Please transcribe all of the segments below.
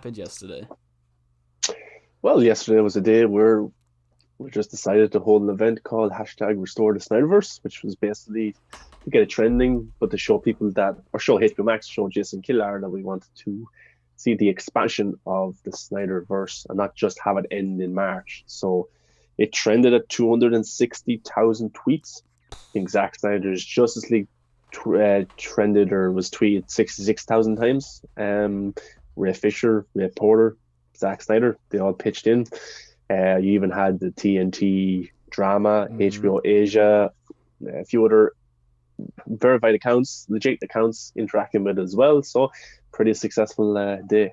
happened yesterday? Well, yesterday was a day where we just decided to hold an event called hashtag Restore the Snyderverse, which was basically to get it trending, but to show people that, or show HBO Max, show Jason Killar that we wanted to see the expansion of the Snyderverse and not just have it end in March. So it trended at 260,000 tweets. I think Zack Snyder's Justice League trended or was tweeted 66,000 times. Ray Fisher, Ray Porter, Zack Snyder, they all pitched in. You even had the TNT drama, Mm. HBO Asia, a few other verified accounts, legit accounts interacting with it as well. So, pretty successful day.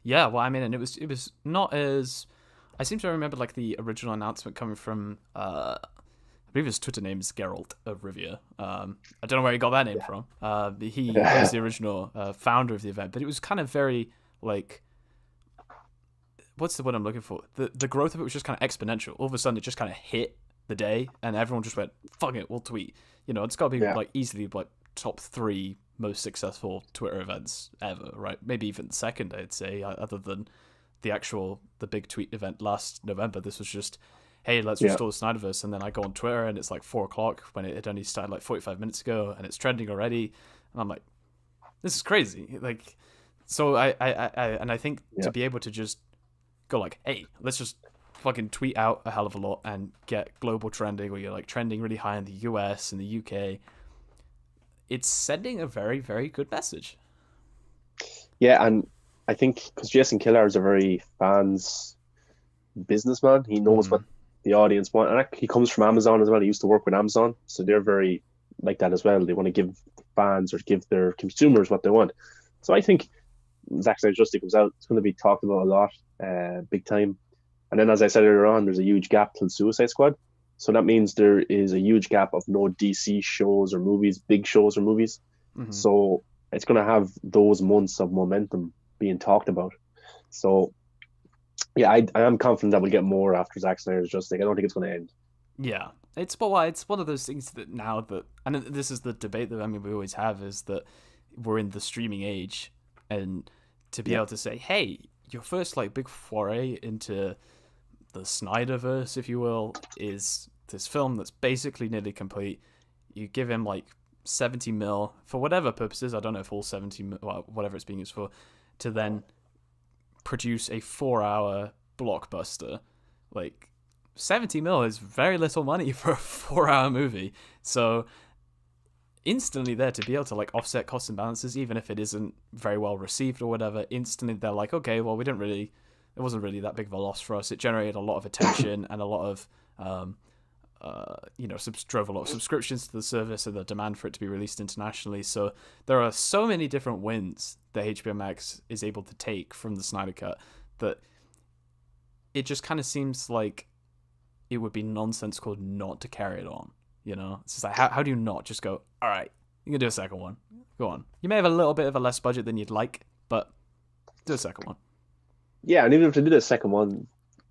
Yeah, well, I mean, and it was not as. I seem to remember like the original announcement coming from. I believe his Twitter name is Geralt of Rivia. I don't know where he got that name from. He was Yeah, the original founder of the event, but it was kind of very like what's the word I'm looking for? The growth of it was just kind of exponential. All of a sudden, it just kind of hit the day, and everyone just went, "Fuck it, we'll tweet." It's got to be yeah, like easily like top three most successful Twitter events ever, right? Maybe even second, I'd say, other than the big tweet event last November. This was just, hey, let's yeah, restore the Snyderverse, and then I go on Twitter, and it's like 4 o'clock when it had only started like 45 minutes ago, and it's trending already, and I'm like, this is crazy, like. So I think to yeah. be able to just go like, hey, let's just fucking tweet out a hell of a lot and get global trending where you're like trending really high in the US and the UK. It's sending a very, very good message. Yeah, and I think because Jason Killar is a very fans businessman, he knows what Mm. the audience want, and he comes from Amazon as well. He used to work with Amazon, so they're very like that as well. They want to give fans or give their consumers what they want. So I think Zack Snyder Justice comes out, it's going to be talked about a lot, big time. And then, as I said earlier on, there's a huge gap till Suicide Squad. So that means there is a huge gap of no DC shows or movies, big shows or movies. Hmm. So it's going to have those months of momentum being talked about. So yeah, I am confident that we'll get more after Zack Snyder's Justice League. I don't think it's going to end. Yeah. It's one of those things that now that, and this is the debate that I mean we always have, is that we're in the streaming age, and to be Yeah, able to say, hey, your first like big foray into the Snyderverse, if you will, is this film that's basically nearly complete. You give him like 70 mil for whatever purposes. I don't know if all 70 mil, well, whatever it's being used for, to then produce a 4 hour blockbuster. Like 70 mil is very little money for a 4 hour movie. So instantly there to be able to like offset costs and balances, even if it isn't very well received or whatever. Instantly they're like, okay, well, we didn't really, it wasn't really that big of a loss for us. It generated a lot of attention and a lot of drove a lot of subscriptions to the service and the demand for it to be released internationally. So there are so many different wins that HBO Max is able to take from the Snyder Cut that it just kind of seems like it would be nonsensical not to carry it on. It's just like, how do you not just go, all right, you can do a second one. Go on. You may have a little bit of a less budget than you'd like, but do a second one. yeah, and even if they did a second one,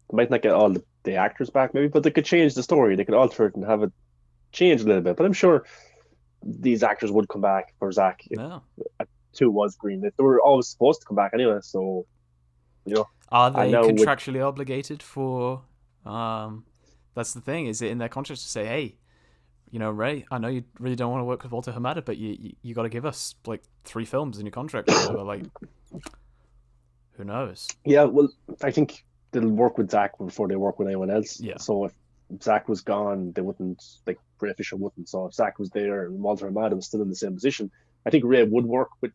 they might not get all the actors back, maybe, but they could change the story. They could alter it and have it change a little bit. But I'm sure these actors would come back for Zach if No. two was green. They were always supposed to come back anyway. So you know, Are and they now with contractually obligated for? That's the thing. Is it in their contract to say, hey, Ray, I know you really don't want to work with Walter Hamada, but you got to give us like 3 films in your contract or whatever. Like, who knows? yeah, well, I think they'll work with Zach before they work with anyone else. Yeah, So if Zach was gone, they wouldn't like Ray Fisher wouldn't. So if Zach was there and Walter Amada was still in the same position, I think Ray would work with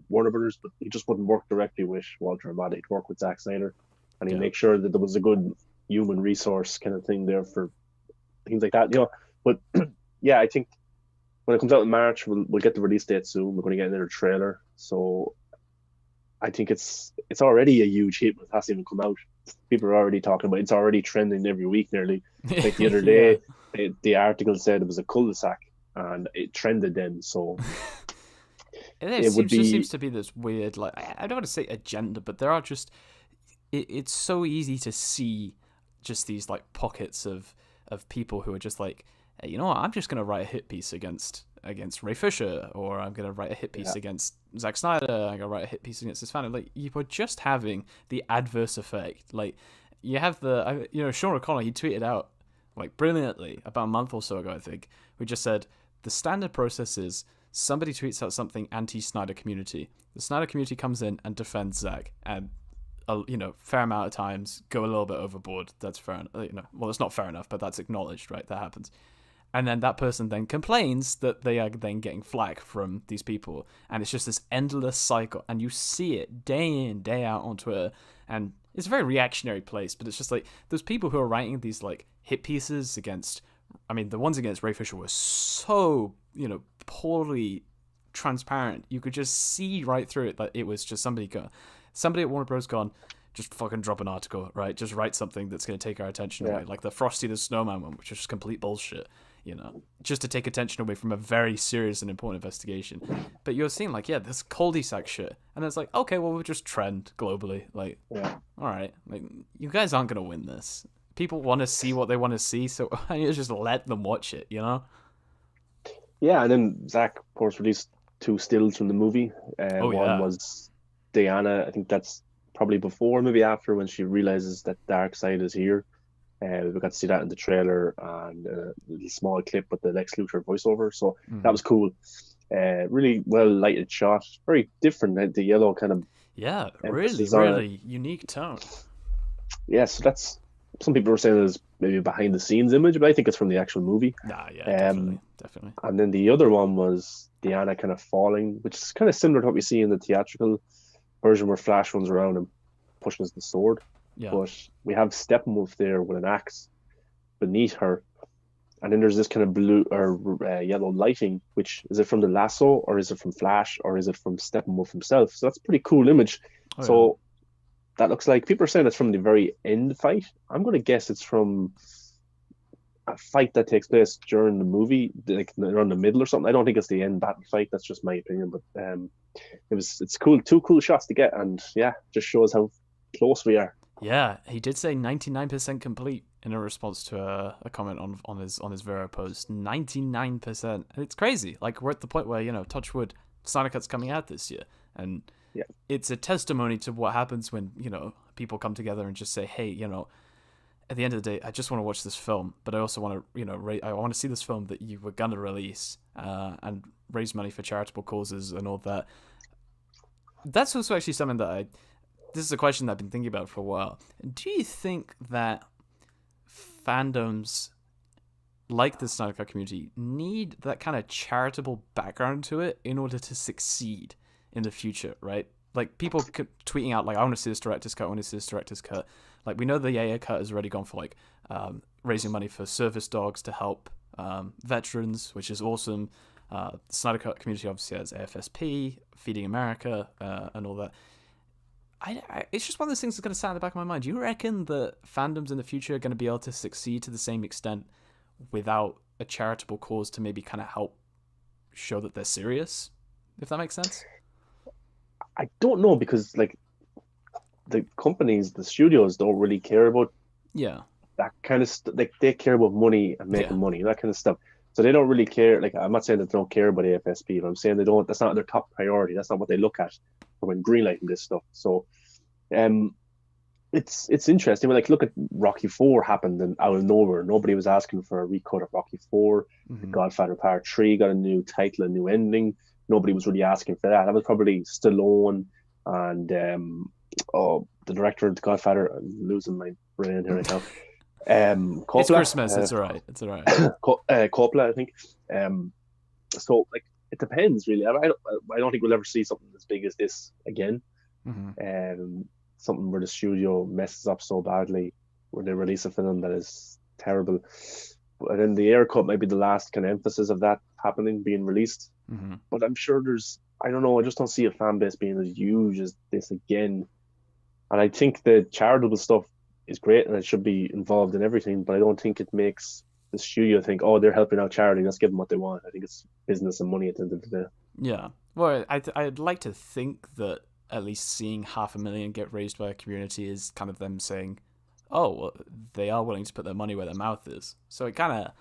Warner Brothers, but he just wouldn't work directly with Walter Amada. He'd work with Zack Snyder, and he'd yeah, make sure that there was a good human resource kind of thing there for things like that. But yeah, I think when it comes out in March, we'll get the release date soon. We're going to get another trailer, so I think it's already a huge hit, but it hasn't even come out. People are already talking about it. It's already trending every week nearly. Like the other yeah. day, the article said it was a cul-de-sac and it trended then. So And there it would seems just be seems to be this weird, like, I don't want to say agenda, but there are just it's so easy to see just these like pockets of people who are just like, hey, you know what, I'm just gonna write a hit piece against against Ray Fisher, or I'm gonna write a hit piece against Zack Snyder. I'm gonna write a hit piece against his fan. Like, you were just having the adverse effect. Like, you have Sean O'Connor. He tweeted out like brilliantly about a month or so ago, I think. We just said the standard process is somebody tweets out something anti-Snyder community. The Snyder community comes in and defends Zack, and fair amount of times go a little bit overboard. That's fair enough. Well, it's not fair enough, but that's acknowledged, right? That happens. And then that person then complains that they are then getting flack from these people. And it's just this endless cycle. And you see it day in, day out on Twitter. And it's a very reactionary place. But it's just like, those people who are writing these like hit pieces against, the ones against Ray Fisher were so, poorly transparent. You could just see right through it that it was just somebody at Warner Bros. Gone, just fucking drop an article, right? Just write something that's going to take our attention away. Like the Frosty the Snowman one, which is just complete bullshit, just to take attention away from a very serious and important investigation. But you're seeing like, this cul-de-sac shit. And it's like, okay, well, we'll just trend globally. Like, all right, like, you guys aren't going to win this. People want to see what they want to see, so I need to just let them watch it, Yeah, and then Zach, of course, released 2 stills from the movie. One was Diana. I think that's probably before, maybe after, when she realizes that Darkseid is here. We got to see that in the trailer, and a little small clip with the Lex Luthor voiceover. So that was cool. Really well lighted shot. Very different. The yellow kind of really unique tone. Yeah, so that's, some people were saying it was maybe a behind the scenes image, but I think it's from the actual movie. Definitely. And then the other one was Diana kind of falling, which is kind of similar to what we see in the theatrical version where Flash runs around and pushes the sword. But we have Steppenwolf there with an axe beneath her, and then there's this kind of blue or yellow lighting. Which is it from the lasso, or is it from Flash, or is it from Steppenwolf himself? So that's a pretty cool image. That looks like, people are saying it's from the very end fight. I'm going to guess it's from a fight that takes place during the movie, like around the middle or something. I don't think it's the end battle fight. That's just my opinion, but it's cool. 2 cool shots to get, and just shows how close we are. Yeah, he did say 99% complete in a response to a comment on his Vero post. 99%, and it's crazy. Like, we're at the point where, touch wood, Snyder Cut's coming out this year, and it's a testimony to what happens when people come together and just say, hey, at the end of the day, I just want to watch this film, but I also want to I want to see this film that you were gonna release and raise money for charitable causes and all that. That's also actually something that this is a question that I've been thinking about for a while. Do you think that fandoms like the Snyder Cut community need that kind of charitable background to it in order to succeed in the future, right? Like, people tweeting out, like, I want to see this director's cut, I want to see this director's cut. Like, we know the Yaya cut has already gone for, like, raising money for service dogs to help veterans, which is awesome. The Snyder Cut community obviously has AFSP, Feeding America, and all that. It's just one of those things that's going to sat in the back of my mind. Do you reckon that fandoms in the future are going to be able to succeed to the same extent without a charitable cause to maybe kind of help show that they're serious? If that makes sense? I don't know, because like the companies, the studios don't really care about that kind of stuff. Like, they care about money and making money, that kind of stuff. So they don't really care. Like, I'm not saying that they don't care about AFSP, but I'm saying they don't. That's not their top priority. That's not what they look at when greenlighting this stuff. So, it's interesting. Like, look at Rocky 4 happened and out of nowhere. Nobody was asking for a recut of Rocky 4. The Godfather Part 3 got a new title, a new ending. Nobody was really asking for that. That was probably Stallone and the director of The Godfather. I'm losing my brain here right now. Coppola. It's Christmas. It's all right. Coppola, I think. So, like, it depends, really. I don't think we'll ever see something as big as this again. Something where the studio messes up so badly, where they release a film that is terrible. But then the Air Cut might be the last kind of emphasis of that happening, being released. But I'm sure I don't know, I just don't see a fan base being as huge as this again. And I think the charitable stuff is great and it should be involved in everything, but I don't think it makes the studio think, oh, they're helping out charity, let's give them what they want. I think it's business and money at the end of the day. Yeah. Well, I'd like to think that at least seeing $500,000 get raised by a community is kind of them saying, oh, well, they are willing to put their money where their mouth is. So it kind of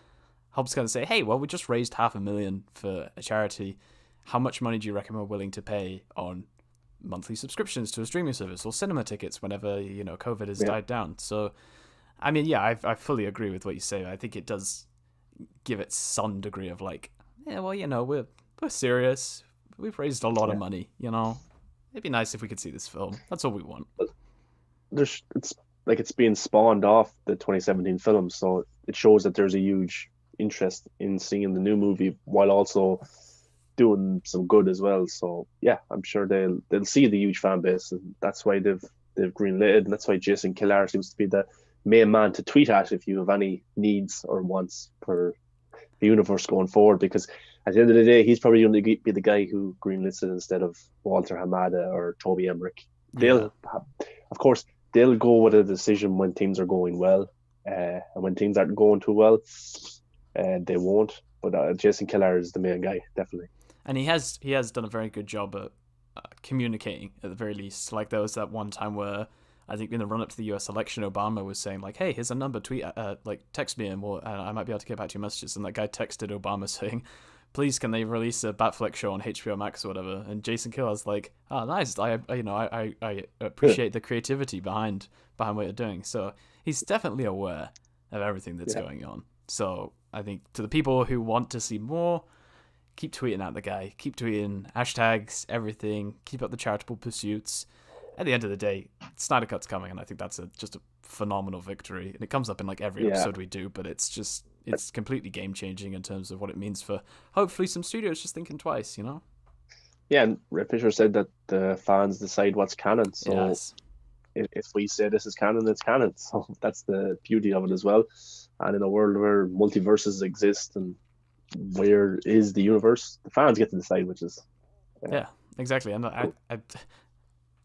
helps kind of say, hey, well, we just raised $500,000 for a charity. How much money do you reckon we're willing to pay on monthly subscriptions to a streaming service or cinema tickets whenever, COVID has died down? So, I mean, yeah, I fully agree with what you say. I think it does give it some degree of like, yeah, well, we're serious. We've raised a lot of money, It'd be nice if we could see this film. That's all we want. It's being spawned off the 2017 film, so it shows that there's a huge interest in seeing the new movie while also doing some good as well. So yeah, I'm sure they'll see the huge fan base, and that's why they've greenlit it, and that's why Jason Kilar seems to be the main man to tweet at if you have any needs or wants for the universe going forward, because at the end of the day, he's probably going to be the guy who greenlits it instead of Walter Hamada or Toby Emmerich. Of course, they'll go with a decision when things are going well, and when things aren't going too well, they won't. But Jason Kilar is the main guy, definitely. And he has done a very good job at communicating, at the very least. Like, there was that one time where I think in the run-up to the US election, Obama was saying, like, hey, here's a number, text me and I might be able to get back to your messages. And that guy texted Obama saying, please, can they release a Batfleck show on HBO Max or whatever? And Jason Killer's like, oh, nice. I appreciate the creativity behind what you're doing. So he's definitely aware of everything that's going on. So I think to the people who want to see more, keep tweeting at the guy. Keep tweeting hashtags, everything. Keep up the charitable pursuits. At the end of the day, Snyder Cut's coming, and I think that's just a phenomenal victory. And it comes up in like every episode we do, but it's completely game-changing in terms of what it means for hopefully some studios just thinking twice, Yeah, and Red Fisher said that the fans decide what's canon. So if we say this is canon, it's canon. So that's the beauty of it as well. And in a world where multiverses exist and where is the universe, the fans get to decide, which is... Yeah, exactly. And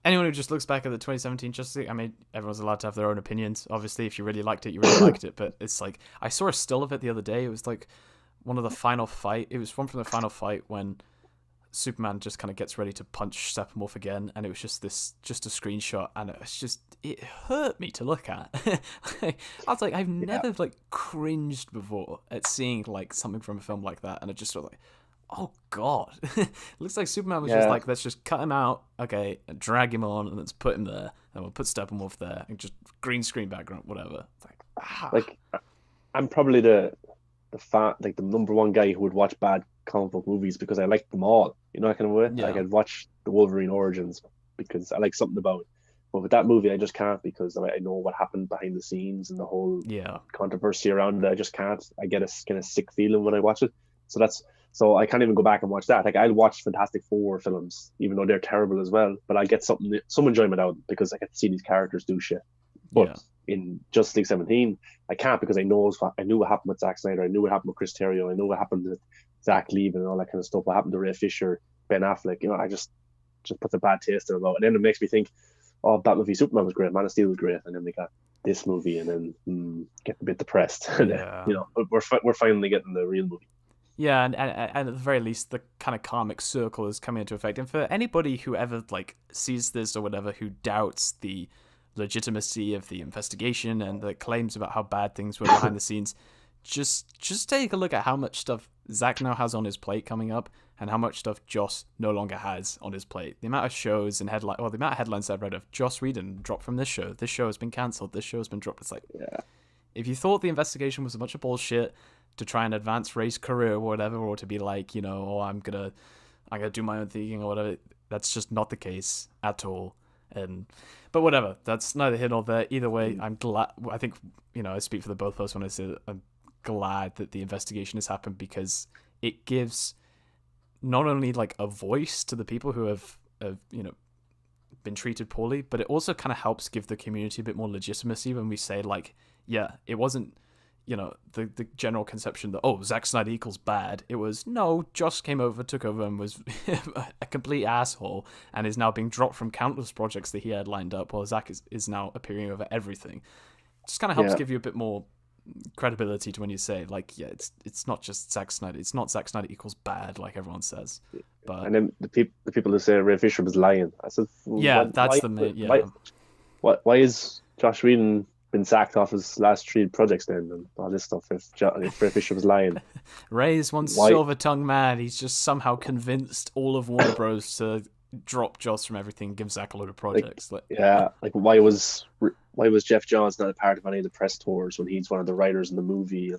anyone who just looks back at the 2017 Justice League, I mean, everyone's allowed to have their own opinions. Obviously, if you really liked it, you really liked it. But it's like, I saw a still of it the other day. It was like one of the final fight. It was one from the final fight when Superman just kind of gets ready to punch Steppenwolf again, and it was just a screenshot, and it hurt me to look at. I was like, I've never like cringed before at seeing like something from a film like that, and it just sort of like, oh god, it looks like Superman was just like, let's just cut him out, okay, and drag him on, and let's put him there, and we'll put Steppenwolf there, and just green screen background, whatever. It's like I'm probably the number one guy who would watch bad comic book movies because I like them all. That kind of way. Yeah. Like, I'd watch the Wolverine Origins because I like something about it. But with that movie, I just can't, because I know what happened behind the scenes and the whole controversy around it. I just can't. I get a kind of sick feeling when I watch it. So I can't even go back and watch that. Like, I'll watch Fantastic Four films, even though they're terrible as well. But I get some enjoyment out of them because I get to see these characters do shit. But in Justice League 17, I can't, because I knew what happened with Zack Snyder. I knew what happened with Chris Terrio. I knew what happened with Zach leaving and all that kind of stuff. What happened to Ray Fisher, Ben Affleck. I just puts a bad taste in my mouth. And then it makes me think, oh, that movie Superman was great, Man of Steel was great, and then we got this movie, and then get a bit depressed. We're finally getting the real movie. Yeah, and at the very least, the kind of karmic circle is coming into effect. And for anybody who ever like sees this or whatever, who doubts the legitimacy of the investigation and the claims about how bad things were behind the scenes, just take a look at how much stuff Zach now has on his plate coming up, and how much stuff Joss no longer has on his plate. The amount of shows and the amount of headlines I've read of Joss Whedon dropped from this show has been cancelled, this show has been dropped. It's like, if you thought the investigation was a bunch of bullshit to try and advance Ray's career or whatever, or to be like, I'm gonna do my own thing or whatever, that's just not the case at all. But whatever, that's neither here nor there. Either way, I'm glad. I think I speak for the both of us when I say that I'm glad that the investigation has happened, because it gives not only like a voice to the people who have been treated poorly, but it also kind of helps give the community a bit more legitimacy when we say, like, it wasn't the general conception that, oh, Zack Snyder equals bad. It was, no, Joss came over, took over, and was a complete asshole, and is now being dropped from countless projects that he had lined up, while Zack is now appearing over everything. It just kind of helps give you a bit more credibility to when you say, like, it's not just Zack Snyder. It's not Zack Snyder equals bad, like everyone says. But and then the people who say Ray Fisher was lying, I said, why is Josh Whedon been sacked off his last 3 projects then and all this stuff if Ray Fisher was lying. Ray's one Why? silver-tongued man. He's just somehow convinced all of Warner Bros. To drop Joss from everything and give Zach a load of projects. Like why was Jeff Johns not a part of any of the press tours when he's one of the writers in the movie?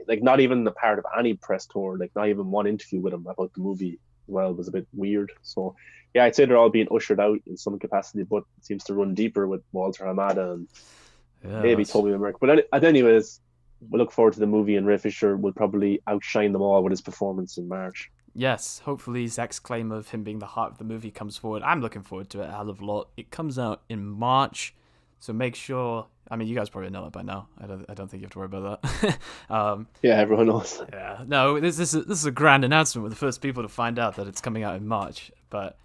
Like not even a part of any press tour, like not even one interview with him about the movie. Well, was a bit weird. So yeah, I'd say they're all being ushered out in some capacity, but it seems to run deeper with Walter Hamada and maybe Toby Emmerich. But anyways, we look forward to the movie, and Ray Fisher will probably outshine them all with his performance in March. Yes, hopefully Zach's claim of him being the heart of the movie comes forward. I'm looking forward to it a hell of a lot. It comes out in March, so make sure. I mean, you guys probably know it by now. I don't think you have to worry about that. Yeah, everyone knows. Yeah, no, this is a grand announcement. We're the first people to find out that it's coming out in March. But